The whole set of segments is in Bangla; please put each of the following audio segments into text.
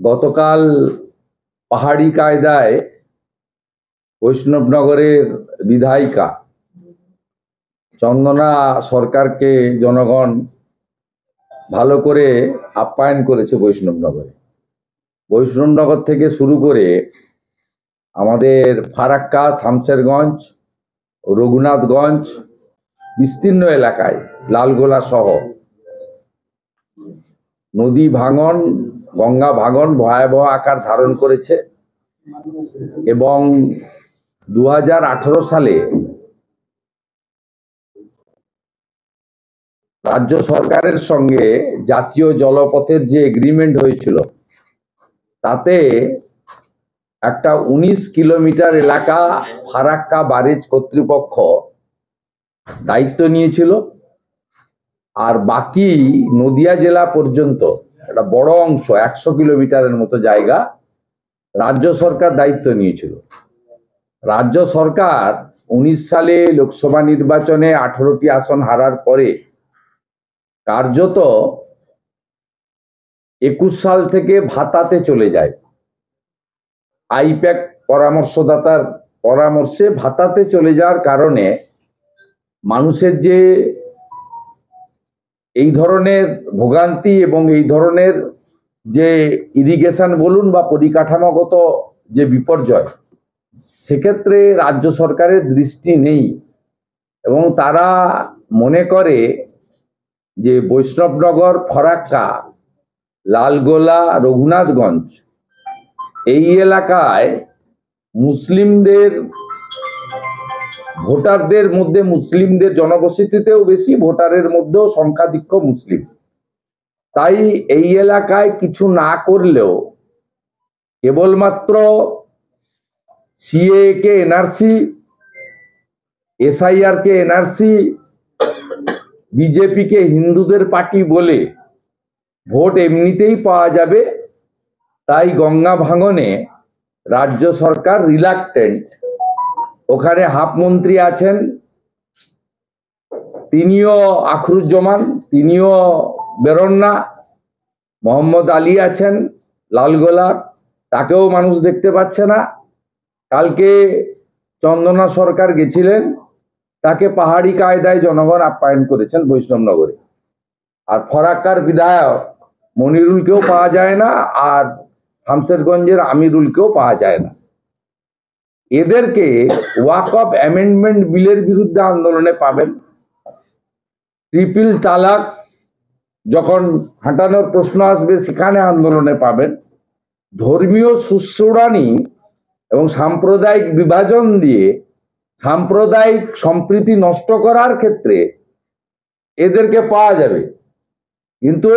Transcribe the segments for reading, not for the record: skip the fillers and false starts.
গতকাল পাহাড়ি কায়দায় বৈষ্ণবনগরের বিধায়িকা চন্দনা সরকারকে জনগণ ভালো করে আপ্যায়ন করেছে। বৈষ্ণবনগর থেকে শুরু করে আমাদের ফারাক্কা, শামশেরগঞ্জ, রঘুনাথগঞ্জ বিস্তীর্ণ এলাকায় লালগোলা সহ নদী ভাঙন, গঙ্গা ভাঙন ভয়াবহ আকার ধারণ করেছে এবং 2018 সালে রাজ্য সরকারের সঙ্গে জাতীয় জলপথের যে এগ্রিমেন্ট হয়েছিল তাতে একটা 19 কিলোমিটার এলাকা ফারাক্কা ব্যারেজ কর্তৃপক্ষ দায়িত্ব নিয়েছিল, আর বাকি নদিয়া জেলা পর্যন্ত একটা বড় অংশ 100 কিলোমিটারের মতো জায়গা রাজ্য সরকার দায়িত্ব নিয়েছিল। রাজ্য সরকার 19 সালে লোকসভা নির্বাচনে 18টি আসন হারার পরে কার্যত 21 সাল থেকে ভাতাতে চলে যায়। আইপ্যাক পরামর্শদাতার পরামর্শে ভাতাতে চলে যাওয়ার কারণে মানুষের যে এই ধরনের ভোগান্তি এবং এই ধরনের যে ইরিগেশন বলুন বা পরিকাঠামোগত যে বিপর্যয়, সেক্ষেত্রে রাজ্য সরকারের দৃষ্টি নেই এবং তারা মনে করে যে বৈষ্ণবনগর, ফারাক্কা, লালগোলা, রঘুনাথগঞ্জ এই এলাকায় মুসলিমদের ভোটারদের মধ্যে, মুসলিমদের জনবসতিতেও বেশি, ভোটারের মধ্যেও সংখ্যাধিক্য মুসলিম। তাই এই এলাকায় কিছু না করলেও কেবলমাত্র সিএ কে এনআরসি, এসআইআর কে এনআরসি, বিজেপি কে হিন্দুদের পার্টি বলে ভোট এমনিতেই পাওয়া যাবে। তাই গঙ্গা ভাঙনে রাজ্য সরকার রিলাক্টেন্ট। ওখানে হাফ মন্ত্রী আছেন, তিনিও আখরুজ্জামান, তিনিও বেরোন না। মোহাম্মদ আলী আছেন লালগোলার, তাকেও মানুষ দেখতে পাচ্ছে না। কালকে চন্দনা সরকার গেছিলেন, তাকে পাহাড়ি কায়দায় জনগণ আপ্যায়ন করেছেন বৈষ্ণবনগরে। আর ফরাক্কার বিধায়ক মনিরুলকেও পাওয়া যায় না, আর শামশেরগঞ্জের আমিরুলকেও পাওয়া যায় না। এদেরকে ওয়াকফ অ্যামেন্ডমেন্ট বিলের বিরুদ্ধে আন্দোলনে পাবেন, ট্রিপল তালাক যখন হাঁটানোর প্রশ্ন আসবে সেখানে আন্দোলনে পাবেন, ধর্মীয় সুশ্রুড়ানি এবং সাম্প্রদায়িক বিভাজন দিয়ে সাম্প্রদায়িক সম্প্রীতি নষ্ট করার ক্ষেত্রে এদেরকে পাওয়া যাবে। কিন্তু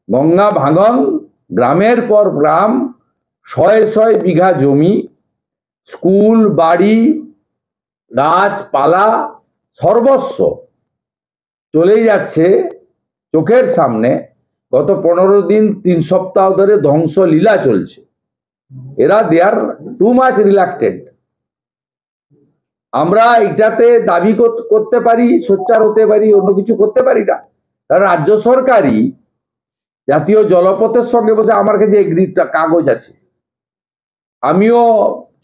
গঙ্গা ভাঙন, গ্রামের পর গ্রাম, শয়ে শয়ে বিঘা জমি, স্কুল, বাড়ি, গাছপালা সর্বস্ব চলেই যাচ্ছে চোখের সামনে। গত 15 দিন 3 সপ্তাহ ধরে ধ্বংসলীলা চলছে। এরা দে আর টু মাচ রিলাক্টেন্ট। আমরা এটাতে দাবি করতে পারি, সোচ্চার হতে পারি, অন্য কিছু করতে পারি না। কারণ রাজ্য সরকারই জাতীয় জলপথের সঙ্গে বসে, আমার কাছে এগ্রিটা কাগজ আছে, আমিও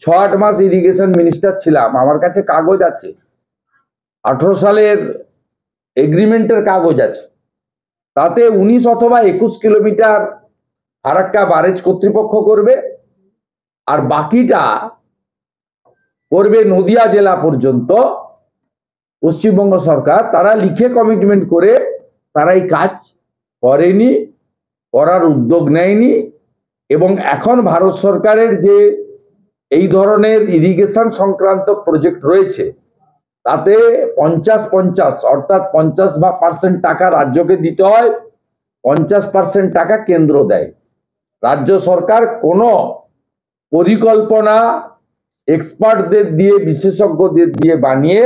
6-8 মাস ইরিগেশন মিনিস্টার ছিলাম, আমার কাছে কাগজ আছে, 18 সালের এগ্রিমেন্টের কাগজ আছে। তাতে 19 অথবা 21 কিলোমিটার ফারাক্কা ব্যারেজ কর্তৃপক্ষ করবে, আর বাকিটা করবে নদিয়া জেলা পর্যন্ত পশ্চিমবঙ্গ সরকার। তারা লিখে কমিটমেন্ট করে তারা এই কাজ করেনি, করার উদ্যোগ নেয়নি। এবং এখন ভারত সরকারের যে এই ধরনের ইরিগেশন সংক্রান্ত প্রজেক্ট রয়েছে তাতে 50-50 অর্থাৎ 50% টাকা রাজ্যকে দিতে হয়, 50% টাকা কেন্দ্র দেয়। রাজ্য সরকার কোনো পরিকল্পনা এক্সপার্টদের দিয়ে, বিশেষজ্ঞদের দিয়ে বানিয়ে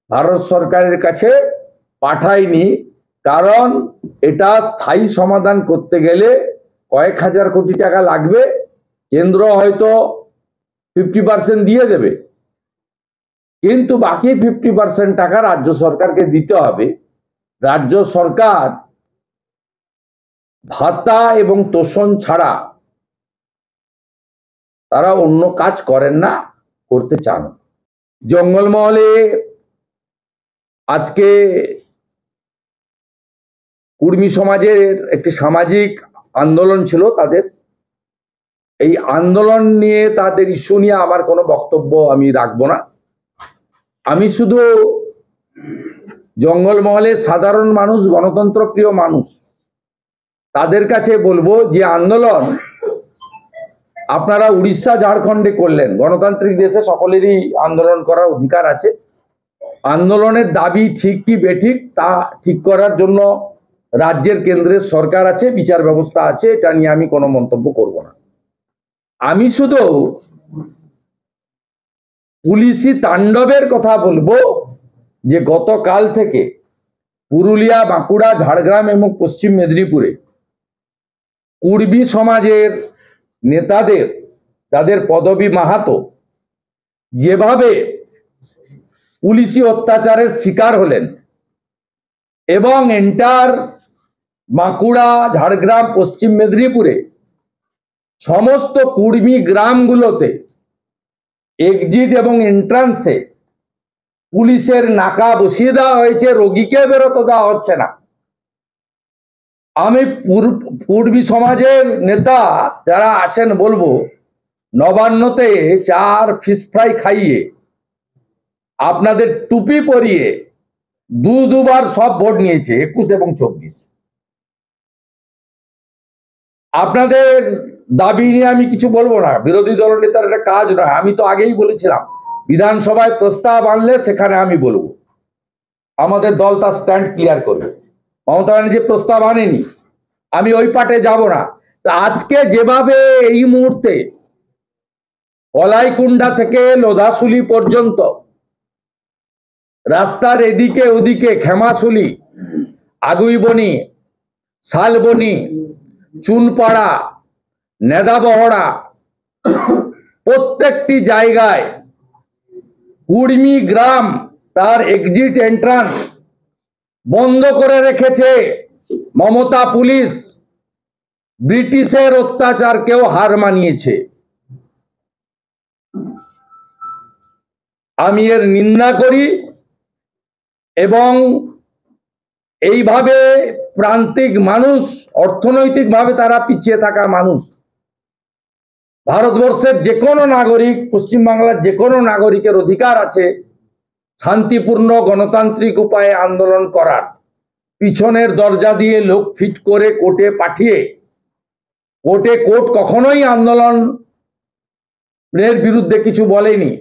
ভারত সরকারের কাছে পাঠায়নি। কারণ এটা স্থায়ী সমাধান করতে গেলে কয়েক হাজার কোটি টাকা লাগবে। কেন্দ্র হয়তো 50% দিয়ে দেবে, কিন্তু বাকি 50% টাকা রাজ্য সরকারকে দিতে হবে। রাজ্য সরকার ভাতা এবং তোষণ ছাড়া তারা অন্য কাজ করেন না, করতে চান। জঙ্গলমহলে আজকে কুর্মী সমাজের একটি সামাজিক আন্দোলন ছিল তাদের। এই আন্দোলন নিয়ে তাদের ইস্যু নিয়ে আমার কোনো বক্তব্য আমি রাখবো না। আমি শুধু জঙ্গলমহলের সাধারণ মানুষ, গণতন্ত্র প্রিয় মানুষ, তাদের কাছে বলবো যে আন্দোলন আপনারা উড়িষ্যা ঝাড়খণ্ডে করলেন, গণতান্ত্রিক দেশে সকলেরই আন্দোলন করার অধিকার আছে। আন্দোলনের দাবি ঠিক কি বেঠিক তা ঠিক করার জন্য রাজ্যের কেন্দ্রের সরকার আছে, বিচার ব্যবস্থা আছে, এটা নিয়ে আমি কোনো মন্তব্য করব না। আমি শুধু পুলিশি তাণ্ডবের কথা বলবো যে গতকাল থেকে পুরুলিয়া, বাঁকুড়া, ঝাড়গ্রাম এবং পশ্চিম মেদিনীপুরে কুর্মী সমাজের নেতাদের, যাদের পদবী মাহাতো, যেভাবে পুলিশি অত্যাচারের শিকার হলেন এবং এন্টার বাঁকুড়া, ঝাড়গ্রাম, পশ্চিম মেদিনীপুরে সমস্ত কুর্মী গ্রামগুলোতে এক্সিট এবং এন্ট্রান্সে পুলিশের নাকা বসিয়ে দেওয়া হয়েছে, রোগীকে বেরোতে দেওয়া হচ্ছে না। আমি কুর্মী সমাজের নেতা যারা আছেন বলবো, নবান্নতে চার ফিশ ফ্রাই খাইয়ে আপনাদের টুপি পরিয়ে দুবার সব ভোট নিয়েছে, 21 এবং 24। আপনাদের দাবি নিয়ে আমি কিছু বলবো না, বিরোধী দল নেতার একটা কাজ নয়। আমি তো আগেই বলেছিলাম বিধানসভায় প্রস্তাব আনলে সেখানে আমি বলবো, আমাদের দল তার স্ট্যান্ড ক্লিয়ার করবে। মমতা ব্যানার্জি প্রস্তাব আনেনি, আমি ওই পাটে যাব না। আজকে যেভাবে এই মুহূর্তে কলাইকুণ্ডা থেকে লোধাশুলি পর্যন্ত রাস্তার এদিকে ওদিকে খেমাশুলি, আগুইবনি, শালবনি, চুনপাড়া, নেদাবহড়া, প্রত্যেকটি জায়গায় কুর্মী গ্রাম তার এক্সিট এন্ট্রান্স বন্ধ করে রেখেছে মমতা পুলিশ। ব্রিটিশের অত্যাচারকেও হার মানিয়েছে। আমি এর নিন্দা করি এবং এইভাবে প্রান্তিক মানুষ, অর্থনৈতিকভাবে তারা পিছিয়ে থাকা মানুষ, ভারতবর্ষের যে কোনো নাগরিক, পশ্চিমবাংলার যে কোনো নাগরিকের অধিকার আছে শান্তিপূর্ণ গণতান্ত্রিক উপায়ে আন্দোলন করার। পিছনের দরজা দিয়ে লোক ফিট করে কোর্টে পাঠিয়ে, কোর্ট কখনোই আন্দোলনের বিরুদ্ধে কিছু বলেনি।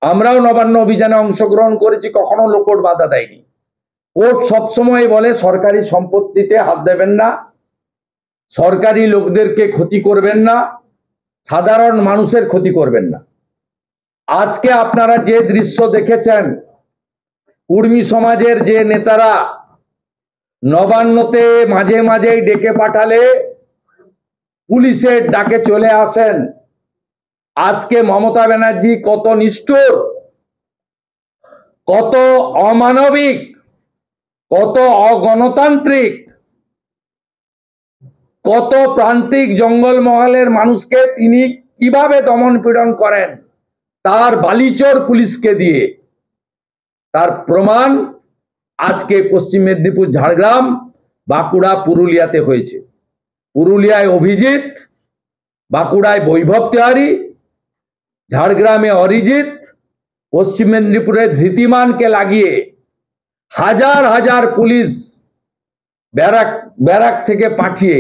আমরাও নবান্ন অভিযানে অংশগ্রহণ করেছি, কখনো লোকট বাধা দেয়নি। কোর্ট সবসময় বলে সরকারি সম্পত্তিতে হাত দেবেন না, সরকারি লোকদেরকে ক্ষতি করবেন না, সাধারণ মানুষের ক্ষতি করবেন না। আজকে আপনারা যে দৃশ্য দেখেছেন, কুর্মী সমাজের যে নেতারা নবান্নতে মাঝে মাঝেই ডেকে পাঠালে পুলিশের ডাকে চলে আসেন। আজকে মমতা ব্যানার্জি কত নিষ্ঠুর, কত অমানবিক, কত অগণতান্ত্রিক, কত প্রান্তিক জঙ্গলমহলের মানুষকে তিনি কিভাবে দমন পীড়ন করেন তার বালিচর পুলিশকে দিয়ে, তার প্রমাণ আজকে পশ্চিম মেদিনীপুর, ঝাড়গ্রাম, বাঁকুড়া, পুরুলিয়াতে হয়েছে। পুরুলিয়ায় অভিজিৎ, বাঁকুড়ায় বৈভব তিওয়ারি, ঝাড়গ্রামে অরিজিৎ, পশ্চিম মেদিনীপুরে ধৃতিমানকে লাগিয়ে হাজার হাজার পুলিশ ব্যারাক থেকে পাঠিয়ে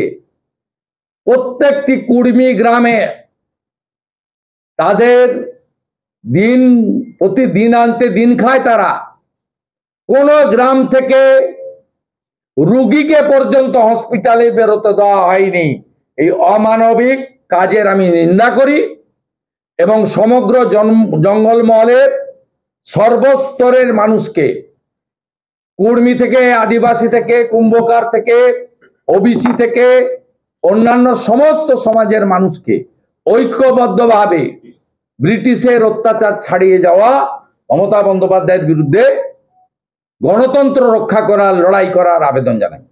প্রত্যেকটি কুর্মী গ্রামে তাদের প্রতিদিন আনতে দিন খায় তারা। কোন গ্রাম থেকে রোগীকে পর্যন্ত হসপিটালে বেরোতে দেওয়া হয়নি। এই অমানবিক কাজের আমি নিন্দা করি এবং সমগ্র জঙ্গলমহলের সর্বস্তরের মানুষকে, কুর্মী থেকে, আদিবাসী থেকে, কুম্ভকার থেকে, ওবিসি থেকে অন্যান্য সমস্ত সমাজের মানুষকে ঐক্যবদ্ধভাবে ব্রিটিশের অত্যাচার ছাড়িয়ে যাওয়া মমতা বন্দ্যোপাধ্যায়ের বিরুদ্ধে গণতন্ত্র রক্ষা করার লড়াই করার আবেদন জানাই।